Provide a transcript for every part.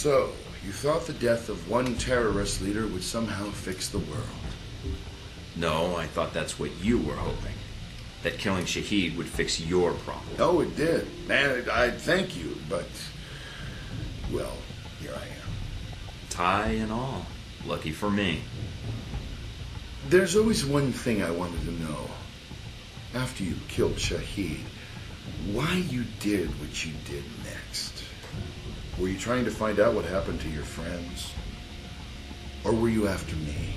So, you thought the death of one terrorist leader would somehow fix the world? No, I thought that's what you were hoping. That killing Shahid would fix your problem. Oh, it did. Man, I thank you, but... well, here I am. Tie and all. Lucky for me. There's always one thing I wanted to know. After you killed Shahid, why you did what you did next? Were you trying to find out what happened to your friends? Or were you after me?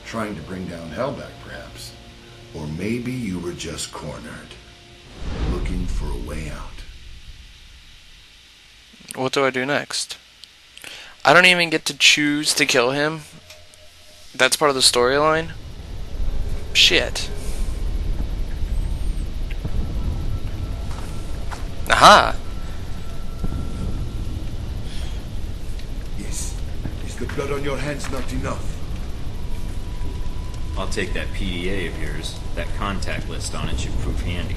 Trying to bring down Hellback, perhaps? Or maybe you were just cornered, looking for a way out. What do I do next? I don't even get to choose to kill him. That's part of the storyline? Shit. Aha! Yes. Is the blood on your hands not enough? I'll take that PDA of yours. That contact list on it should prove handy.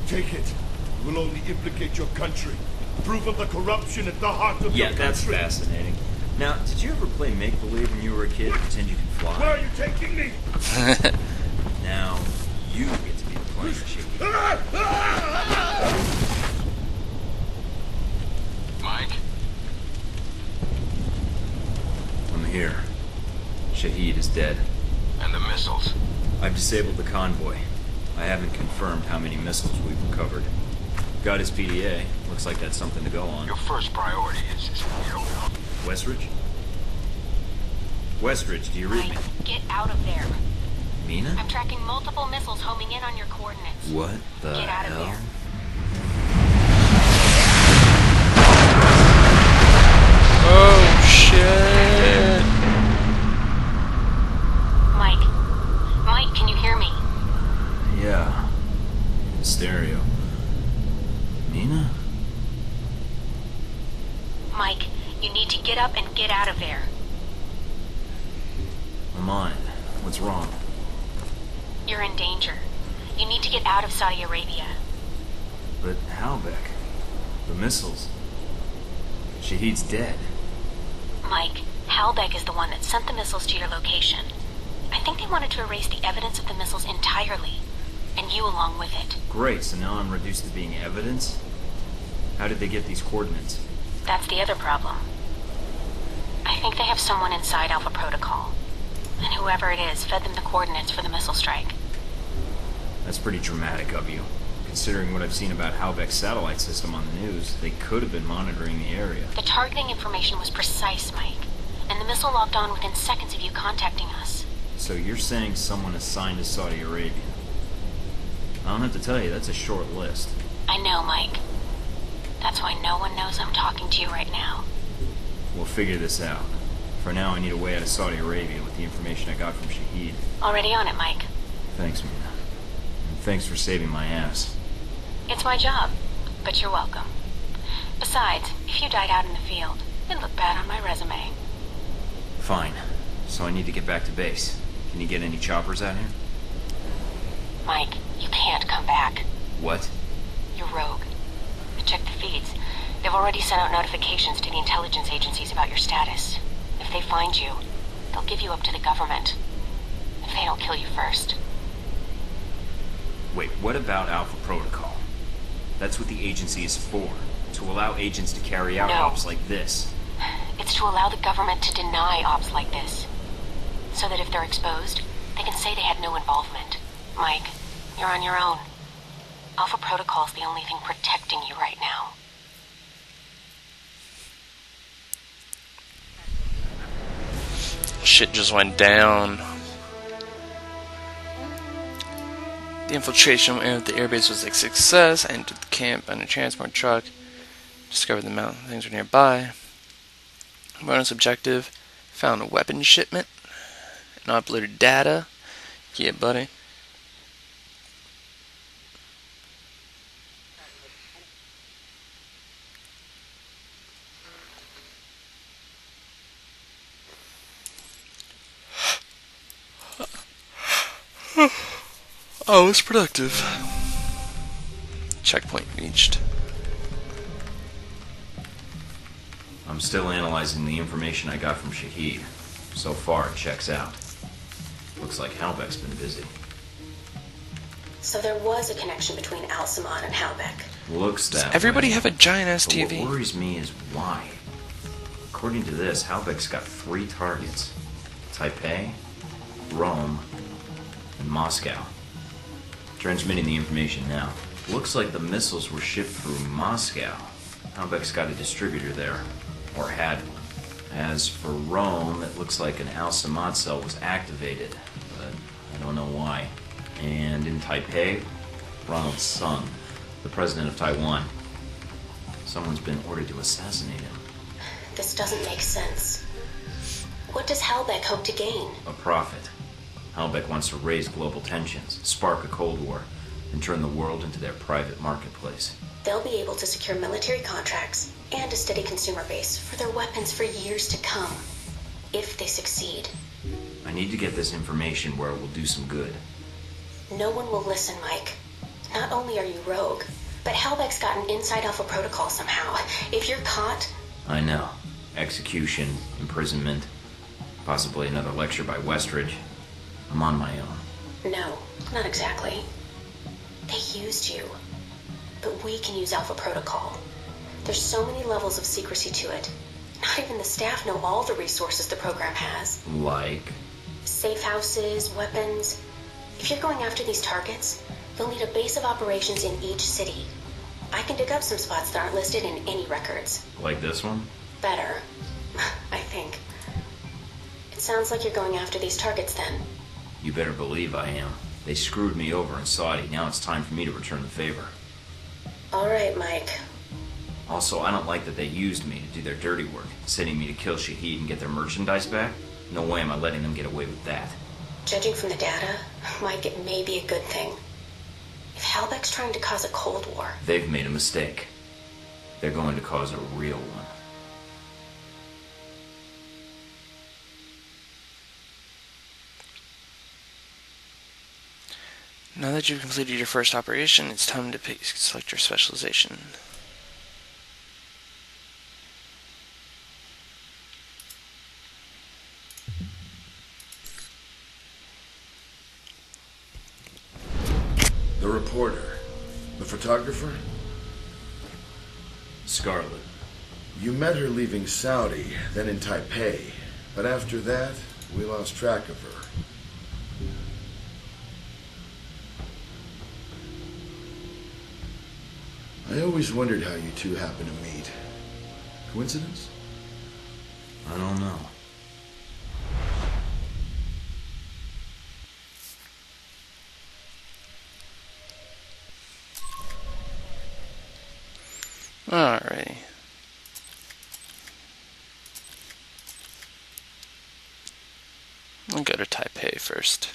Take it. It will only implicate your country. Proof of the corruption at the heart of your Yeah, country. that's fascinating. Now, did you ever play make-believe when you were a kid? Pretend you can fly? Where are you taking me? Now, you get to be the playing Shahid. Mike? I'm here. Shahid is dead. And the missiles? I've disabled the convoy. I haven't confirmed how many missiles we've recovered. Got his PDA. Looks like that's something to go on. Your first priority is, you know... Westridge? Westridge, do you read me? Mike, get out of there. Mina? I'm tracking multiple missiles homing in on your coordinates. What the Get out of hell? there. Oh shit! Mike, can you hear me? Yeah. Stereo. Mina? Mike, you need to get up and get out of there. I'm on it. What's wrong? You're in danger. You need to get out of Saudi Arabia. But Halbeck. The missiles. Shahid's dead. Mike, Halbeck is the one that sent the missiles to your location. I think they wanted to erase the evidence of the missiles entirely, and you along with it. Great, so now I'm reduced to being evidence? How did they get these coordinates? That's the other problem. I think they have someone inside Alpha Protocol, and whoever it is fed them the coordinates for the missile strike. That's pretty dramatic of you. Considering what I've seen about Halbeck's satellite system on the news, they could have been monitoring the area. The targeting information was precise, Mike, and the missile locked on within seconds of you contacting us. So you're saying someone assigned to Saudi Arabia? I don't have to tell you, that's a short list. I know, Mike. That's why no one knows I'm talking to you right now. We'll figure this out. For now, I need a way out of Saudi Arabia with the information I got from Shahid. Already on it, Mike. Thanks, Mina. And thanks for saving my ass. It's my job, but you're welcome. Besides, if you died out in the field, it'd look bad on my resume. Fine. So I need to get back to base. Can you get any choppers out here? Mike, you can't come back. What? You're rogue. I checked the feeds. They've already sent out notifications to the intelligence agencies about your status. If they find you, they'll give you up to the government. If they don't kill you first. Wait, what about Alpha Protocol? That's what the agency is for. To allow agents to carry out No. ops like this. It's to allow the government to deny ops like this. So that if they're exposed, they can say they had no involvement. Mike, you're on your own. Alpha Protocol's the only thing protecting you right now. Shit just went down. The infiltration at the airbase was a success. I entered the camp on a transport truck. Discovered the mountain things were nearby. Bonus objective. Found a weapon shipment. And uploaded data. Yeah, buddy. Oh, it's productive. Checkpoint reached. I'm still analyzing the information I got from Shahid. So far, it checks out. Looks like Halbeck's been busy. So there was a connection between Al-Samad and Halbeck. Looks that Does everybody way. have a giant-ass But TV? what worries me is why. According to this, Halbeck's got 3 targets. Taipei, Rome, and Moscow. Transmitting the information now. Looks like the missiles were shipped through Moscow. Halbeck's got a distributor there. Or had. As for Rome, it looks like an Al-Samad cell was activated. But I don't know why. And in Taipei, Ronald Sung, the president of Taiwan. Someone's been ordered to assassinate him. This doesn't make sense. What does Halbeck hope to gain? A profit. Halbeck wants to raise global tensions, spark a Cold War, and turn the world into their private marketplace. They'll be able to secure military contracts and a steady consumer base for their weapons for years to come. If they succeed. I need to get this information where it will do some good. No one will listen, Mike. Not only are you rogue, but Halbeck's got an inside Alpha protocol somehow. If you're caught... I know. Execution, imprisonment, possibly another lecture by Westridge. I'm on my own. No, not exactly. They used you. But we can use Alpha protocol. There's so many levels of secrecy to it. Not even the staff know all the resources the program has. Like? Safe houses, weapons. If you're going after these targets, you'll need a base of operations in each city. I can dig up some spots that aren't listed in any records. Like this one? Better, I think. It sounds like you're going after these targets then. You better believe I am. They screwed me over in Saudi. Now it's time for me to return the favor. All right, Mike. Also, I don't like that they used me to do their dirty work, sending me to kill Shahid and get their merchandise back. No way am I letting them get away with that. Judging from the data, Mike, it may be a good thing. If Halbeck's trying to cause a Cold War... They've made a mistake. They're going to cause a real one. Now that you've completed your first operation, it's time to select your specialization. The reporter. The photographer? Scarlet. You met her leaving Saudi, then in Taipei. But after that, we lost track of her. I always wondered how you two happened to meet. Coincidence? I don't know. Alrighty. I'll go to Taipei first.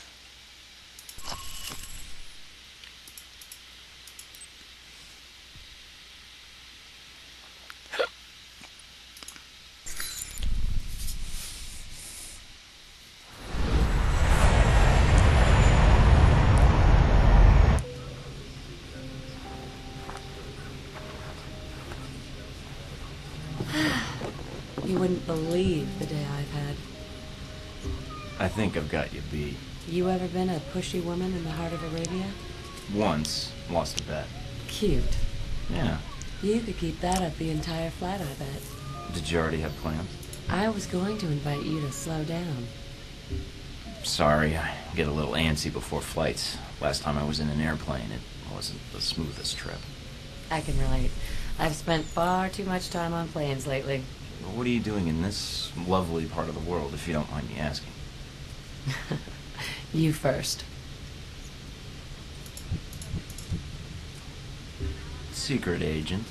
You wouldn't believe the day I've had. I think I've got you beat. You ever been a pushy woman in the heart of Arabia? Once. Lost a bet. Cute. Yeah. You could keep that up the entire flight, I bet. Did you already have plans? I was going to invite you to slow down. Sorry, I get a little antsy before flights. Last time I was in an airplane, it wasn't the smoothest trip. I can relate. I've spent far too much time on planes lately. What are you doing in this lovely part of the world, if you don't mind me asking? You first. Secret agent.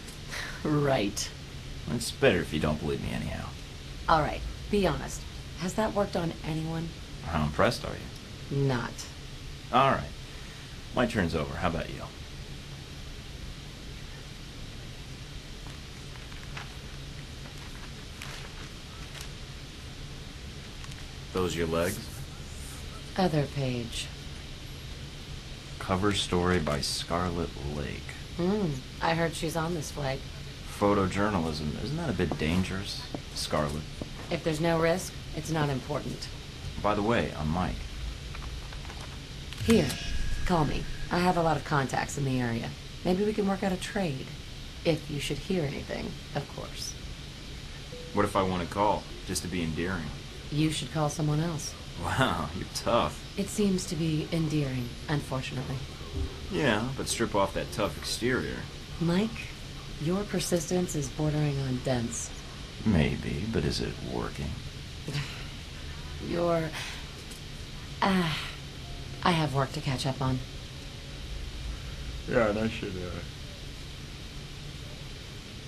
Right. It's better if you don't believe me anyhow. All right, be honest. Has that worked on anyone? How impressed are you? Not. All right. My turn's over. How about you? Those your legs? Other page. Cover story by Scarlet Lake. I heard she's on this flight. photojournalism. Isn't that a bit dangerous, Scarlet? If there's no risk, it's not important. By the way, I'm Mike. Here, call me. I have a lot of contacts in the area. Maybe we can work out a trade. If you should hear anything, of course. What if I want to call, just to be endearing? You should call someone else. Wow, you're tough. It seems to be endearing, unfortunately. Yeah, but strip off that tough exterior. Mike, your persistence is bordering on dense. Maybe, but is it working? You're... I have work to catch up on. Yeah, and I should,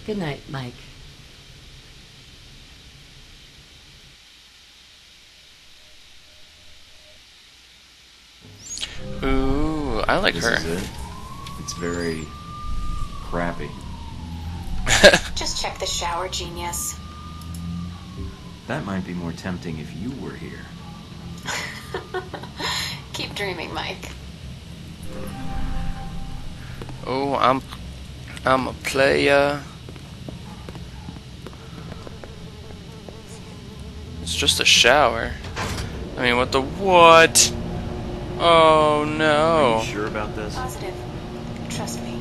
Good night, Mike. Ooh, I like This her. is it. It's very crappy. Just check the shower, genius. That might be more tempting if you were here. Keep dreaming, Mike. Oh, I'm a player. It's just a shower. I mean, what the what? Oh Are no. you sure about this? Positive. Trust me.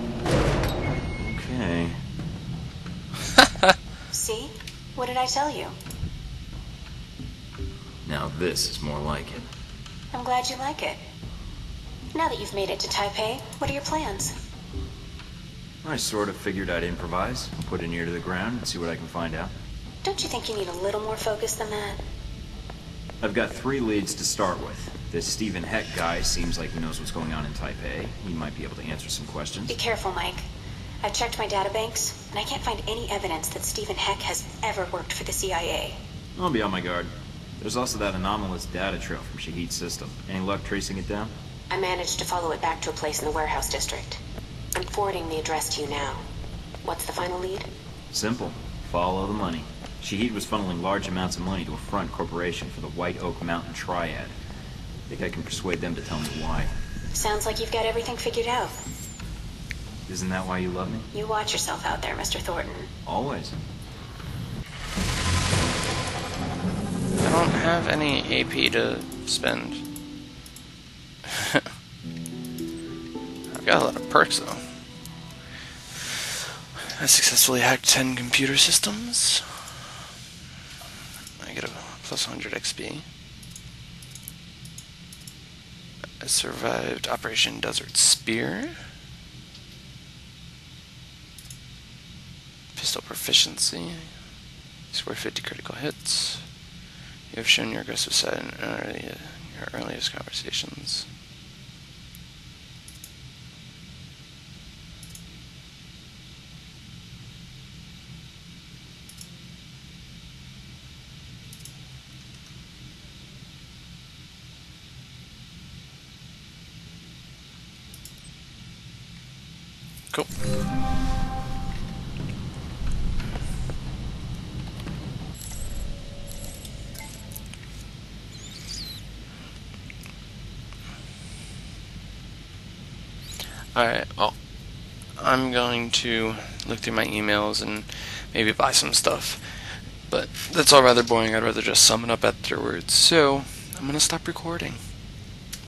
Okay. See? What did I tell you? Now this is more like it. I'm glad you like it. Now that you've made it to Taipei, what are your plans? I sort of figured I'd improvise, put an ear to the ground, and see what I can find out. Don't you think you need a little more focus than that? I've got 3 leads to start with. This Stephen Heck guy seems like he knows what's going on in Taipei. He might be able to answer some questions. Be careful, Mike. I've checked my databanks, and I can't find any evidence that Stephen Heck has ever worked for the CIA. I'll be on my guard. There's also that anomalous data trail from Shahid's system. Any luck tracing it down? I managed to follow it back to a place in the warehouse district. I'm forwarding the address to you now. What's the final lead? Simple. Follow the money. Shahid was funneling large amounts of money to a front corporation for the White Oak Mountain Triad. Think I can persuade them to tell me why. Sounds like you've got everything figured out. Isn't that why you love me? You watch yourself out there, Mr. Thornton. Always. I don't have any AP to spend. I've got a lot of perks though. I successfully hacked 10 computer systems. I get a plus 100 XP. I survived Operation Desert Spear. Pistol proficiency. Score 50 critical hits. You have shown your aggressive side in your earliest conversations. Cool. Alright, well, I'm going to look through my emails and maybe buy some stuff. But that's all rather boring. I'd rather just sum it up afterwards. So, I'm going to stop recording.